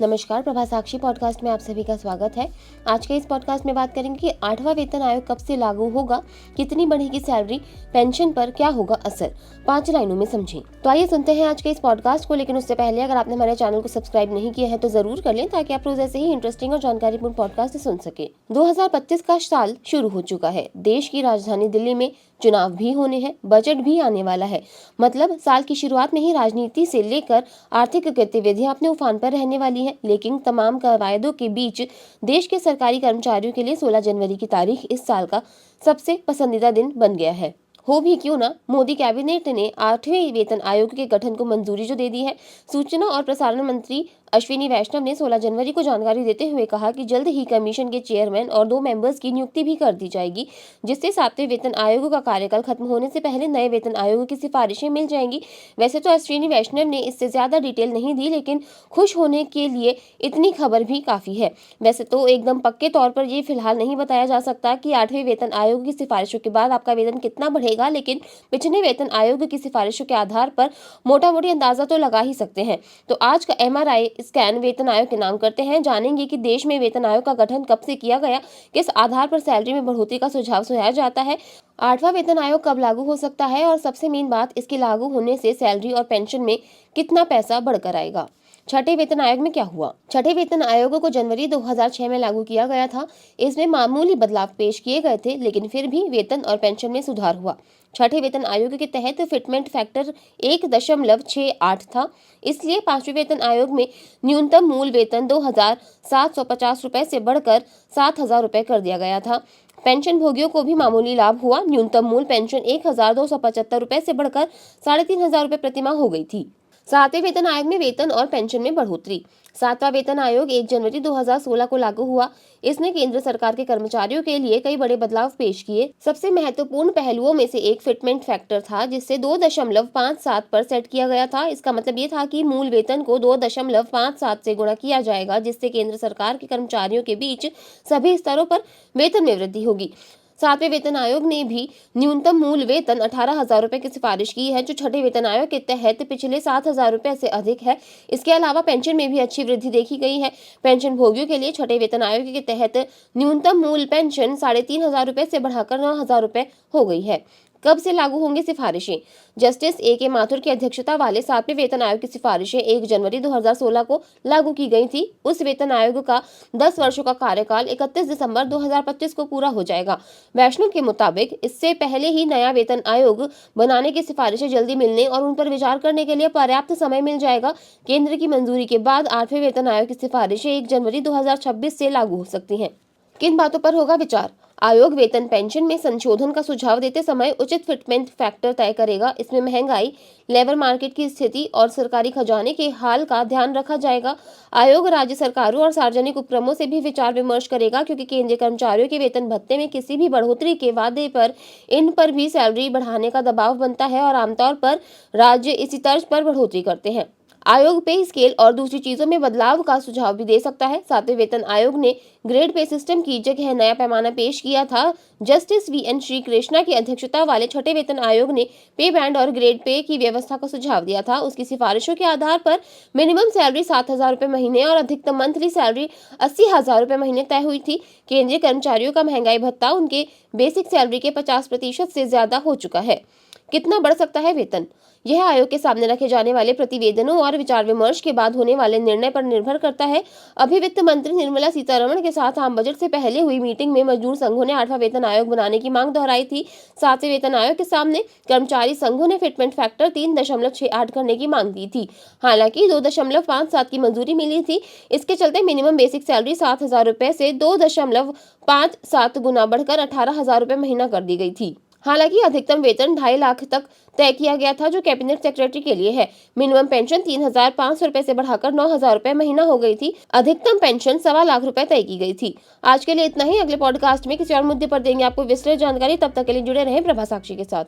नमस्कार, प्रभा साक्षी पॉडकास्ट में आप सभी का स्वागत है। आज के इस पॉडकास्ट में बात करेंगे कि 8वां वेतन आयोग कब से लागू होगा, कितनी बढ़ेगी सैलरी, पेंशन पर क्या होगा असर, 5 लाइनों में समझें। तो आइए सुनते हैं आज के इस पॉडकास्ट को। लेकिन उससे पहले अगर आपने हमारे चैनल को सब्सक्राइब नहीं किया है तो जरूर कर लें, ताकि आप रोज ऐसे ही इंटरेस्टिंग और जानकारीपूर्ण पॉडकास्ट सुन सके। 2025 का साल शुरू हो चुका है। देश की राजधानी दिल्ली में चुनाव भी होने हैं, बजट भी आने वाला है। मतलब साल की शुरुआत में ही राजनीति से लेकर आर्थिक गतिविधियां अपने उफान पर रहने वाली हैं। लेकिन तमाम कवायदों के बीच देश के सरकारी कर्मचारियों के लिए 16 जनवरी की तारीख इस साल का सबसे पसंदीदा दिन बन गया है। हो भी क्यों ना, मोदी कैबिनेट ने 8वें वेतन आयोग के गठन को मंजूरी जो दे दी है। सूचना और प्रसारण मंत्री अश्विनी वैष्णव ने 16 जनवरी को जानकारी देते हुए कहा कि जल्द ही कमीशन के चेयरमैन और 2 मेंबर्स की नियुक्ति भी कर दी जाएगी, जिससे 7वें वेतन आयोग का कार्यकाल खत्म होने से पहले नए वेतन आयोग की सिफारिशें मिल जाएंगी। वैसे तो अश्विनी वैष्णव ने इससे ज्यादा डिटेल नहीं दी, लेकिन खुश होने के लिए इतनी खबर भी काफी है। वैसे तो एकदम पक्के तौर पर ये फिलहाल नहीं बताया जा सकता कि 8वें वेतन आयोग की सिफारिशों के बाद आपका वेतन कितना बढ़ेगा, लेकिन पिछले वेतन आयोग की सिफारिशों के आधार पर मोटा मोटी अंदाजा तो लगा ही सकते हैं। तो आज का MRI स्कैन वेतन आयोग के नाम करते हैं। जानेंगे कि देश में वेतन आयोग का गठन कब से किया गया, किस आधार पर सैलरी में बढ़ोतरी का सुझाव सुझाया जाता है, 8वां वेतन आयोग कब लागू हो सकता है, और सबसे मेन बात, इसके लागू होने से सैलरी और पेंशन में कितना पैसा बढ़कर आएगा। छठे वेतन आयोग में क्या हुआ। छठे वेतन आयोग को जनवरी 2006 में लागू किया गया था। इसमें मामूली बदलाव पेश किए गए थे, लेकिन फिर भी वेतन और पेंशन में सुधार हुआ। छठे वेतन आयोग के तहत फिटमेंट फैक्टर 1.68 था। इसलिए 5वें वेतन आयोग में न्यूनतम मूल वेतन 2,750 रुपए से बढ़कर 7,000 रुपए कर दिया गया था। पेंशन भोगियों को भी मामूली लाभ हुआ। न्यूनतम मूल पेंशन 1,275 रुपए से बढ़कर 3,500 रुपए प्रतिमाह हो गई थी। 7वें वेतन आयोग में वेतन और पेंशन में बढ़ोतरी। 7वां वेतन आयोग 1 जनवरी 2016 को लागू हुआ। इसने केंद्र सरकार के कर्मचारियों के लिए कई बड़े बदलाव पेश किए। सबसे महत्वपूर्ण पहलुओं में से एक फिटमेंट फैक्टर था, जिसे 2.57 पर सेट किया गया था। इसका मतलब ये था कि मूल वेतन को 2.57 से गुणा किया जाएगा, जिससे केंद्र सरकार के कर्मचारियों के बीच सभी स्तरों पर वेतन में वृद्धि होगी। 7वें वेतन आयोग ने भी न्यूनतम मूल वेतन 18,000 रुपए की सिफारिश की है, जो छठे वेतन आयोग के तहत पिछले 7,000 रुपए से अधिक है। इसके अलावा पेंशन में भी अच्छी वृद्धि देखी गई है। पेंशन भोगियों के लिए छठे वेतन आयोग के तहत न्यूनतम मूल पेंशन 3,500 रुपए से बढ़ाकर 9,000 रुपए हो गई है। कब से लागू होंगी सिफारिशें। जस्टिस AK माथुर की अध्यक्षता वाले 7वें वेतन आयोग की सिफारिशें 1 जनवरी 2016 को लागू की गई थी। उस वेतन आयोग का 10 वर्षों का कार्यकाल 31 दिसंबर 2025 को पूरा हो जाएगा। वैष्णव के मुताबिक इससे पहले ही नया वेतन आयोग बनाने की सिफारिशें जल्दी मिलने और उन पर विचार करने के लिए पर्याप्त समय मिल जाएगा। केंद्र की मंजूरी के बाद 8वें वेतन आयोग की सिफारिशें 1 जनवरी 2026 से लागू हो सकती हैं। किन बातों पर होगा विचार। आयोग वेतन पेंशन में संशोधन का सुझाव देते समय उचित फिटमेंट फैक्टर तय करेगा। इसमें महंगाई, लेबर मार्केट की स्थिति और सरकारी खजाने के हाल का ध्यान रखा जाएगा। आयोग राज्य सरकारों और सार्वजनिक उपक्रमों से भी विचार विमर्श करेगा, क्योंकि केंद्रीय कर्मचारियों के वेतन भत्ते में किसी भी बढ़ोतरी के वादे पर इन पर भी सैलरी बढ़ाने का दबाव बनता है, और आमतौर पर राज्य इसी तर्ज पर बढ़ोतरी करते हैं। आयोग पे स्केल और दूसरी चीजों में बदलाव का सुझाव भी दे सकता है। 7वें वेतन आयोग ने ग्रेड पे सिस्टम की जगह नया पैमाना पेश किया था। जस्टिस VN श्रीकृष्णा की अध्यक्षता वाले छठे वेतन आयोग ने पे बैंड और ग्रेड पे की व्यवस्था का सुझाव दिया था। उसकी सिफारिशों के आधार पर मिनिमम सैलरी 7,000 रुपए महीने और अधिकतम मंथली सैलरी 80,000 रुपए महीने तय हुई थी। केंद्रीय कर्मचारियों का महंगाई भत्ता उनके बेसिक सैलरी के 50% से ज्यादा हो चुका है। कितना बढ़ सकता है वेतन। यह आयोग के सामने रखे जाने वाले प्रतिवेदनों और विचार विमर्श के बाद होने वाले निर्णय पर निर्भर करता है। अभी वित्त मंत्री निर्मला सीतारमण के साथ आम बजट से पहले हुई मीटिंग में मजदूर संघों ने 8वां वेतन आयोग बनाने की मांग दोहराई थी। 7वें वेतन आयोग के सामने कर्मचारी संघों ने फिटमेंट फैक्टर 3.68 करने की मांग की थी। हालांकि 2.57 की मंजूरी मिली थी। इसके चलते मिनिमम बेसिक सैलरी 7,000 रुपए से 2.57 गुना बढ़कर 18,000 रुपए महीना कर दी गई थी। हालांकि अधिकतम वेतन 2.5 लाख तक तय किया गया था, जो कैबिनेट सेक्रेटरी के लिए है। मिनिमम पेंशन 3,500 रुपए से बढ़ाकर 9,000 रुपए महीना हो गई थी। अधिकतम पेंशन 1.25 लाख रुपए तय की गई थी। आज के लिए इतना ही। अगले पॉडकास्ट में किसी और मुद्दे पर देंगे आपको विस्तृत जानकारी। तब तक के लिए जुड़े रहें प्रभा साक्षी के साथ।